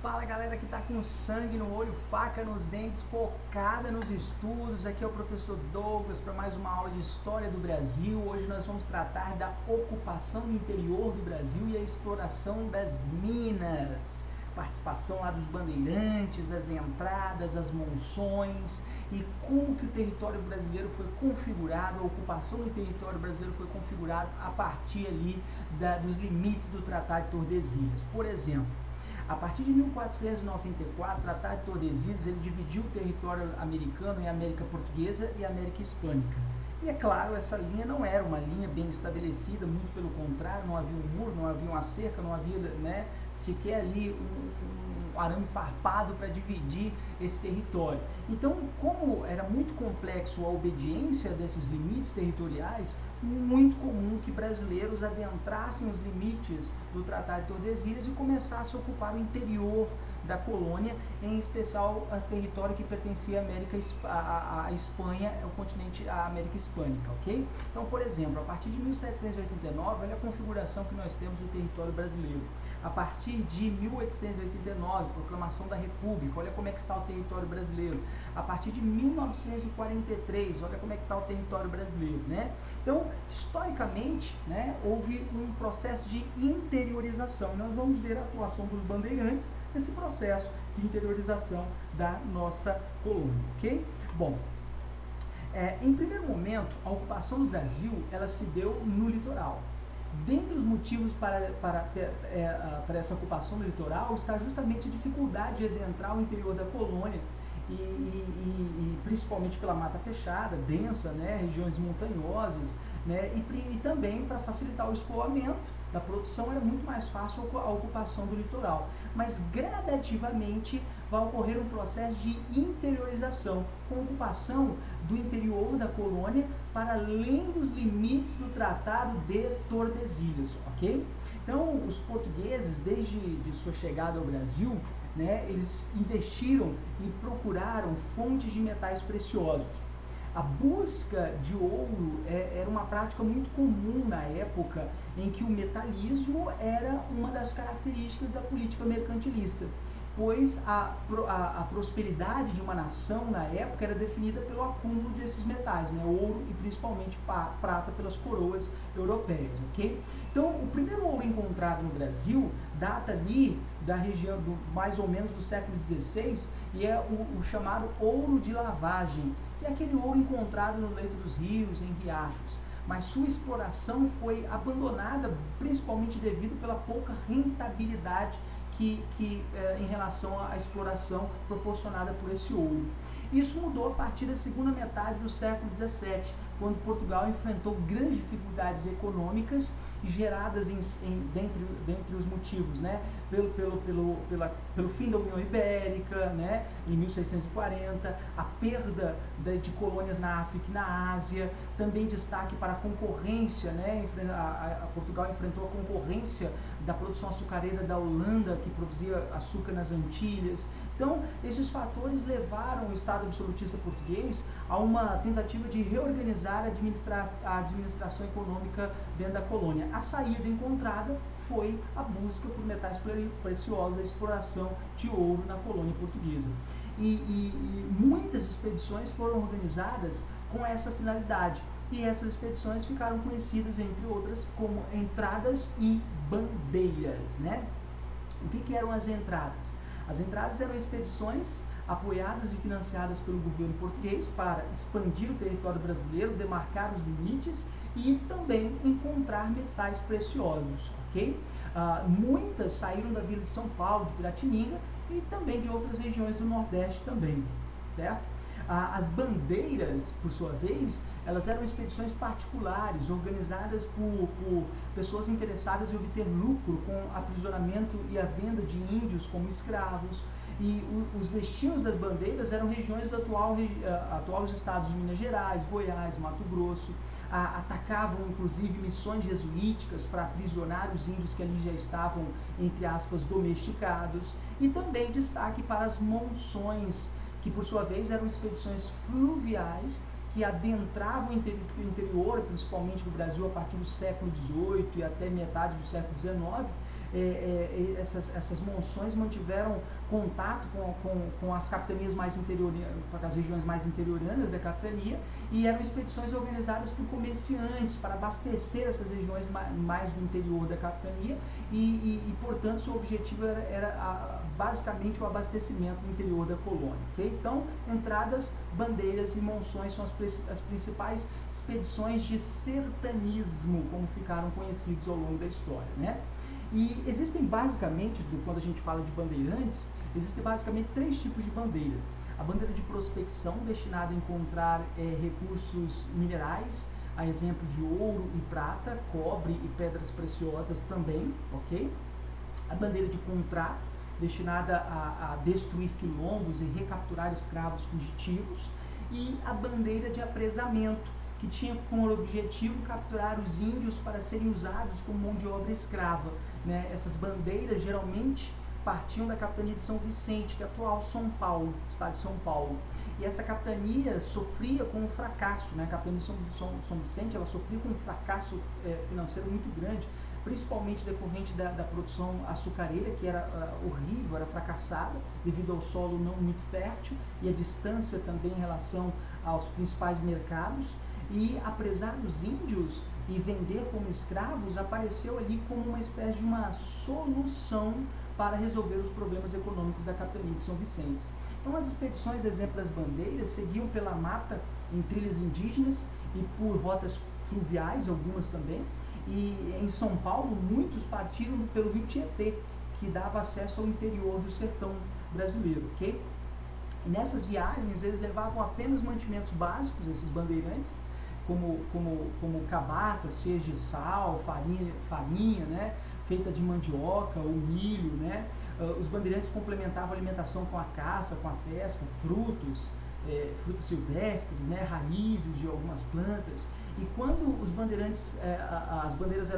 Fala galera que tá com sangue no olho, faca nos dentes, focada nos estudos. Aqui é o professor Douglas para mais uma aula de História do Brasil. Hoje nós vamos tratar da ocupação do interior do Brasil e a exploração das minas. Participação lá dos bandeirantes, as entradas, as monções e como que o território brasileiro foi configurado, a ocupação do território brasileiro foi configurado a partir ali dos limites do Tratado de Tordesilhas. Por exemplo, a partir de 1494, o Tratado de Tordesilhas ele dividiu o território americano em América Portuguesa e América Hispânica. E é claro, essa linha não era uma linha bem estabelecida, muito pelo contrário, não havia um muro, não havia uma cerca, não havia sequer ali um arame farpado para dividir esse território. Então, como era muito complexo a obediência desses limites territoriais, muito comum que brasileiros adentrassem os limites do Tratado de Tordesilhas e começassem a ocupar o interior da colônia, em especial o território que pertencia à Espanha, o continente, a América Hispânica, ok? Então, por exemplo, a partir de 1789, olha a configuração que nós temos do território brasileiro. A partir de 1889, proclamação da República, olha como é que está o território brasileiro. A partir de 1943, olha como é que está o território brasileiro, né? Então, historicamente, né, houve um processo de interiorização. Nós vamos ver a atuação dos bandeirantes nesse processo de interiorização da nossa colônia, ok? Bom, em primeiro momento, a ocupação do Brasil, ela se deu no litoral. Dentre os motivos para essa ocupação do litoral está justamente a dificuldade de adentrar o interior da colônia e principalmente pela mata fechada, densa, né, regiões montanhosas, né, e também para facilitar o escoamento da produção era muito mais fácil a ocupação do litoral. Mas gradativamente vai ocorrer um processo de interiorização, com a ocupação do interior da colônia para além dos limites do Tratado de Tordesilhas, ok? Então, os portugueses, desde sua chegada ao Brasil, né, eles investiram e procuraram fontes de metais preciosos. A busca de ouro era uma prática muito comum na época em que o metalismo era uma das características da política mercantilista, pois a prosperidade de uma nação na época era definida pelo acúmulo desses metais, né, ouro e principalmente prata pelas coroas europeias, ok? Então, o primeiro ouro encontrado no Brasil data ali da região mais ou menos do século XVI e é o chamado ouro de lavagem, que é aquele ouro encontrado no leito dos rios, em riachos. Mas sua exploração foi abandonada principalmente devido pela pouca rentabilidade em relação à exploração proporcionada por esse ouro. Isso mudou a partir da segunda metade do século XVII, quando Portugal enfrentou grandes dificuldades econômicas geradas dentre os motivos, né, pelo fim da União Ibérica, né, em 1640, a perda de colônias na África e na Ásia, também destaque para a concorrência, né, Portugal enfrentou a concorrência da produção açucareira da Holanda, que produzia açúcar nas Antilhas. Então, esses fatores levaram o Estado absolutista português a uma tentativa de reorganizar a administração econômica dentro da colônia. A saída encontrada foi a busca por metais preciosos, a exploração de ouro na colônia portuguesa. E muitas expedições foram organizadas com essa finalidade. E essas expedições ficaram conhecidas, entre outras, como entradas e bandeiras, né? O que eram as entradas? As entradas eram expedições apoiadas e financiadas pelo governo português para expandir o território brasileiro, demarcar os limites e também encontrar metais preciosos, ok? Muitas saíram da vila de São Paulo, de Piratininga, e também de outras regiões do Nordeste também, certo? As bandeiras, por sua vez, elas eram expedições particulares, organizadas por pessoas interessadas em obter lucro com aprisionamento e a venda de índios como escravos. E os destinos das bandeiras eram regiões do atuais estados de Minas Gerais, Goiás, Mato Grosso. Atacavam, inclusive, missões jesuíticas para aprisionar os índios que ali já estavam, entre aspas, domesticados. E também destaque para as monções, que por sua vez eram expedições fluviais que adentravam o interior, principalmente do Brasil, a partir do século XVIII e até metade do século XIX, essas monções mantiveram contato com as capitanias mais interiorianas, com as regiões mais interioranas da capitania, e eram expedições organizadas por comerciantes para abastecer essas regiões mais do interior da capitania e portanto, seu objetivo era basicamente o abastecimento do interior da colônia. Okay? Então, entradas, bandeiras e monções são as principais expedições de sertanismo, como ficaram conhecidos ao longo da história, né? E existem basicamente, quando a gente fala de bandeirantes, existem basicamente 3 tipos de bandeira. A bandeira de prospecção, destinada a encontrar recursos minerais, a exemplo de ouro e prata, cobre e pedras preciosas também, ok? A bandeira de contrato, destinada a destruir quilombos e recapturar escravos fugitivos, e a bandeira de apresamento, que tinha como objetivo capturar os índios para serem usados como mão de obra escrava, né? Essas bandeiras geralmente partiam da capitania de São Vicente, que é atual São Paulo, estado de São Paulo. E essa capitania sofria com um fracasso, né? A capitania de São Vicente, ela sofria com um fracasso financeiro muito grande, principalmente decorrente da produção açucareira, que era horrível, era fracassada, devido ao solo não muito fértil e a distância também em relação aos principais mercados. E apresar os índios e vender como escravos apareceu ali como uma espécie de uma solução para resolver os problemas econômicos da capitania de São Vicente. Então, as expedições, exemplo das bandeiras, seguiam pela mata em trilhas indígenas e por rotas fluviais, algumas também. E em São Paulo, muitos partiram pelo rio Tietê, que dava acesso ao interior do sertão brasileiro, ok? E nessas viagens, eles levavam apenas mantimentos básicos, esses bandeirantes, como cabaças cheias de sal, farinha, né, feita de mandioca ou milho, né. Os bandeirantes complementavam a alimentação com a caça, com a pesca, frutas silvestres, né, raízes de algumas plantas. E quando os bandeirantes, as bandeiras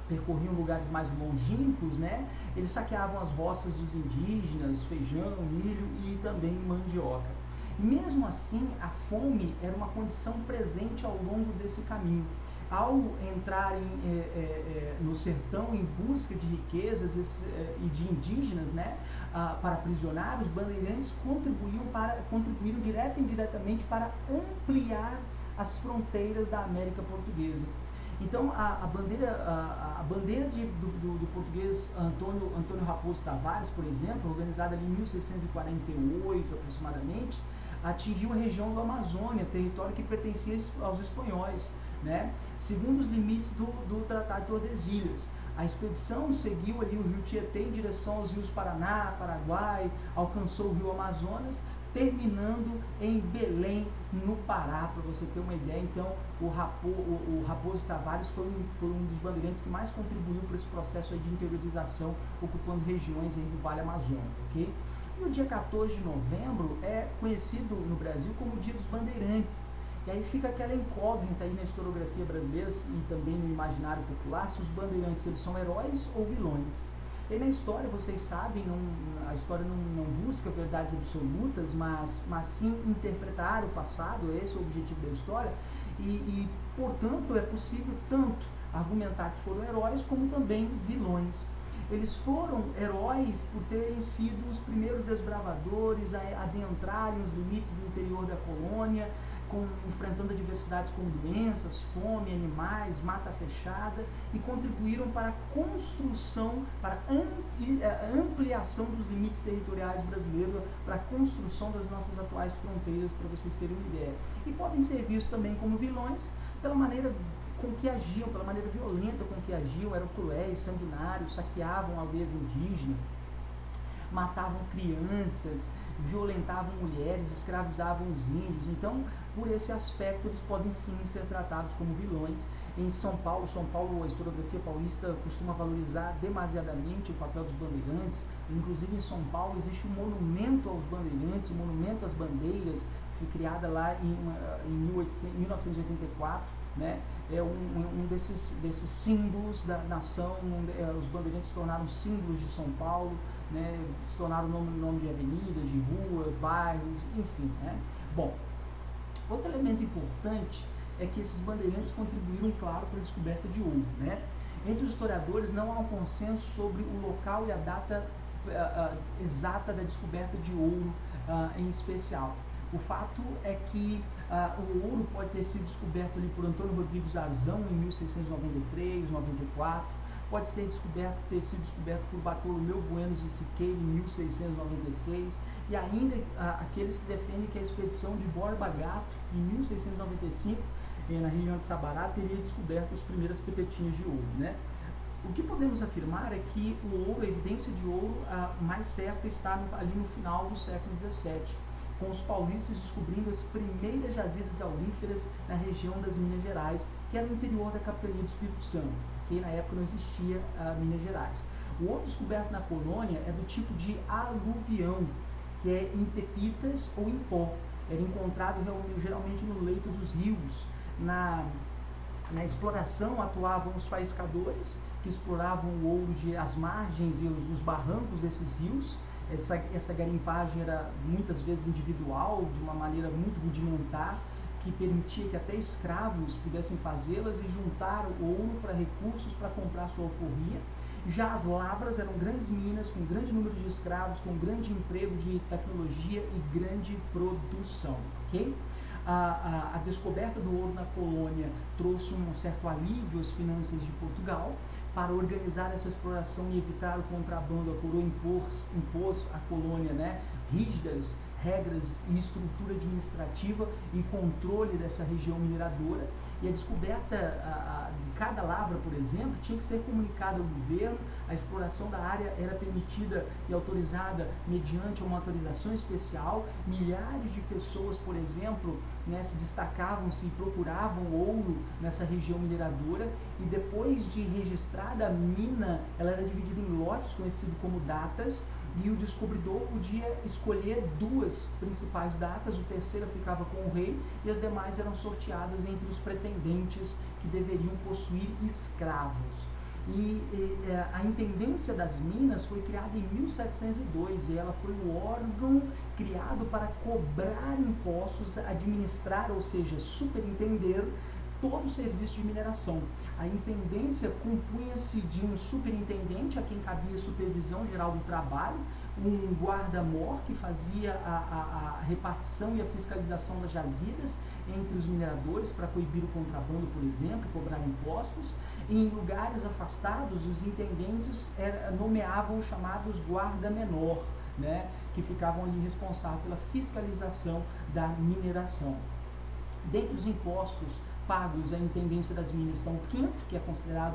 percorriam lugares mais longínquos, né, eles saqueavam as roças dos indígenas, feijão, milho e também mandioca. Mesmo assim, a fome era uma condição presente ao longo desse caminho. Ao entrarem no sertão em busca de riquezas e de indígenas, né, para aprisionar, os bandeirantes contribuíram direta e indiretamente para ampliar as fronteiras da América Portuguesa. Então, a bandeira do português Antônio Raposo Tavares, por exemplo, organizada ali em 1648 aproximadamente, atingiu a região da Amazônia, território que pertencia aos espanhóis, né? Segundo os limites do Tratado de Tordesilhas. A expedição seguiu ali o rio Tietê em direção aos rios Paraná, Paraguai, alcançou o rio Amazonas, terminando em Belém, no Pará, para você ter uma ideia. Então, o Raposo Tavares foi um dos bandeirantes que mais contribuiu para esse processo aí de interiorização, ocupando regiões aí do Vale Amazônico, ok? E o dia 14 de novembro é conhecido no Brasil como o Dia dos Bandeirantes. E aí fica aquela incógnita aí na historiografia brasileira e também no imaginário popular, se os bandeirantes eles são heróis ou vilões. E na história, vocês sabem, a história não busca verdades absolutas, mas sim interpretar o passado, esse é o objetivo da história, e portanto, é possível tanto argumentar que foram heróis, como também vilões. Eles foram heróis por terem sido os primeiros desbravadores a adentrarem os limites do interior da colônia, enfrentando adversidades como doenças, fome, animais, mata fechada, e contribuíram para a construção, para a ampliação dos limites territoriais brasileiros, para a construção das nossas atuais fronteiras, para vocês terem uma ideia. E podem ser vistos também como vilões pela maneira com que agiam, pela maneira violenta com que agiam, eram cruéis, sanguinários, saqueavam aldeias indígenas, matavam crianças, violentavam mulheres, escravizavam os índios. Então, por esse aspecto, eles podem sim ser tratados como vilões. Em São Paulo, a historiografia paulista costuma valorizar demasiadamente o papel dos bandeirantes. Inclusive, em São Paulo, existe um monumento aos bandeirantes, um monumento às bandeiras, foi criada lá em 1984, né? É um desses símbolos da nação. Os bandeirantes se tornaram símbolos de São Paulo, né? Se tornaram nome de avenidas, de ruas, bairros, enfim, né? Bom, outro elemento importante é que esses bandeirantes contribuíram, claro, para a descoberta de ouro, né? Entre os historiadores não há um consenso sobre o local e a data exata da descoberta de ouro em especial. O fato é que o ouro pode ter sido descoberto ali por Antônio Rodrigues Arzão em 1693, 94, pode ter sido descoberto por Bartolomeu Bueno de Siqueira em 1696, e ainda aqueles que defendem que a expedição de Borba Gato em 1695 na região de Sabará teria descoberto as primeiras pepetinhas de ouro, né? O que podemos afirmar é que o ouro, a evidência de ouro mais certa está ali no final do século XVII, com os paulistas descobrindo as primeiras jazidas auríferas na região das Minas Gerais, que era no interior da capitania do Espírito Santo, que na época não existia Minas Gerais. O ouro descoberto na colônia é do tipo de aluvião, que é em pepitas ou em pó. Era encontrado geralmente no leito dos rios. Na exploração atuavam os faiscadores, que exploravam o ouro as margens e os barrancos desses rios. Essa garimpagem era muitas vezes individual, de uma maneira muito rudimentar, que permitia que até escravos pudessem fazê-las e juntar o ouro para recursos para comprar sua alforria. Já as lavras eram grandes minas, com grande número de escravos, com grande emprego de tecnologia e grande produção. Okay? A descoberta do ouro na colônia trouxe um certo alívio às finanças de Portugal. Para organizar essa exploração e evitar o contrabando, a coroa impôs à colônia, né, rígidas regras e estrutura administrativa e controle dessa região mineradora. E a descoberta de cada lavra, por exemplo, tinha que ser comunicada ao governo. A exploração da área era permitida e autorizada mediante uma autorização especial. Milhares de pessoas, por exemplo, né, se destacavam-se e procuravam ouro nessa região mineradora, e depois de registrada a mina, ela era dividida em lotes, conhecidos como datas, e o descobridor podia escolher duas principais datas, o terceiro ficava com o rei e as demais eram sorteadas entre os pretendentes que deveriam possuir escravos. A Intendência das Minas foi criada em 1702 e ela foi o órgão criado para cobrar impostos, administrar, ou seja, superintender todo o serviço de mineração. A intendência compunha-se de um superintendente, a quem cabia a supervisão geral do trabalho, um guarda-mor que fazia a repartição e a fiscalização das jazidas entre os mineradores para coibir o contrabando, por exemplo, cobrar impostos. Em lugares afastados, os intendentes nomeavam os chamados guarda-menor, né, que ficavam ali responsáveis pela fiscalização da mineração. Dentre os impostos pagos à Intendência das Minas estão o quinto, que é considerado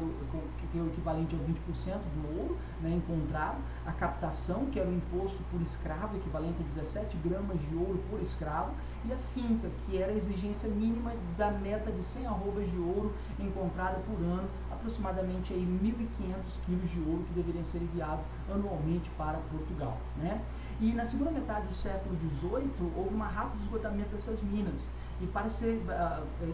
que é o equivalente a 20% do ouro, né, encontrado, a captação, que era o imposto por escravo, equivalente a 17 gramas de ouro por escravo, e a finta, que era a exigência mínima da meta de 100 arrobas de ouro encontrada por ano, aproximadamente aí 1.500 quilos de ouro que deveriam ser enviados anualmente para Portugal, né? E na segunda metade do século XVIII houve um rápido esgotamento dessas minas, e para ser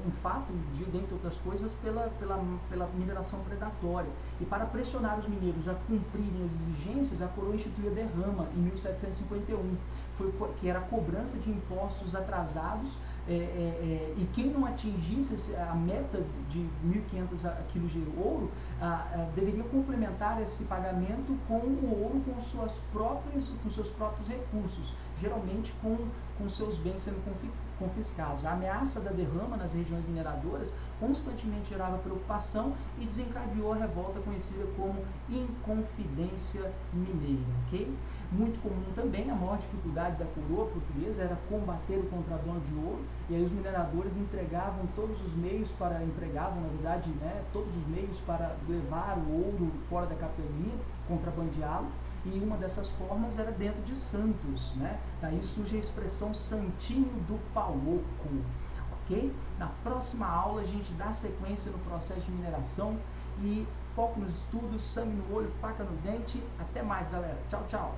um fato, dentre outras coisas, pela mineração predatória. E para pressionar os mineiros a cumprirem as exigências, a coroa instituiu a derrama em 1751, que era a cobrança de impostos atrasados, e quem não atingisse a meta de 1.500 quilos de ouro deveria complementar esse pagamento com o ouro com seus próprios recursos, geralmente com seus bens sendo confiscados. A ameaça da derrama nas regiões mineradoras constantemente gerava preocupação e desencadeou a revolta conhecida como Inconfidência Mineira. Okay? Muito comum também, a maior dificuldade da coroa portuguesa era combater o contrabando de ouro, e aí os mineradores entregavam todos os meios para levar o ouro fora da capitania, contrabandeá-lo. E uma dessas formas era dentro de Santos, né? Daí surge a expressão Santinho do Pauoco, ok? Na próxima aula a gente dá sequência no processo de mineração e foco nos estudos, sangue no olho, faca no dente. Até mais, galera. Tchau, tchau.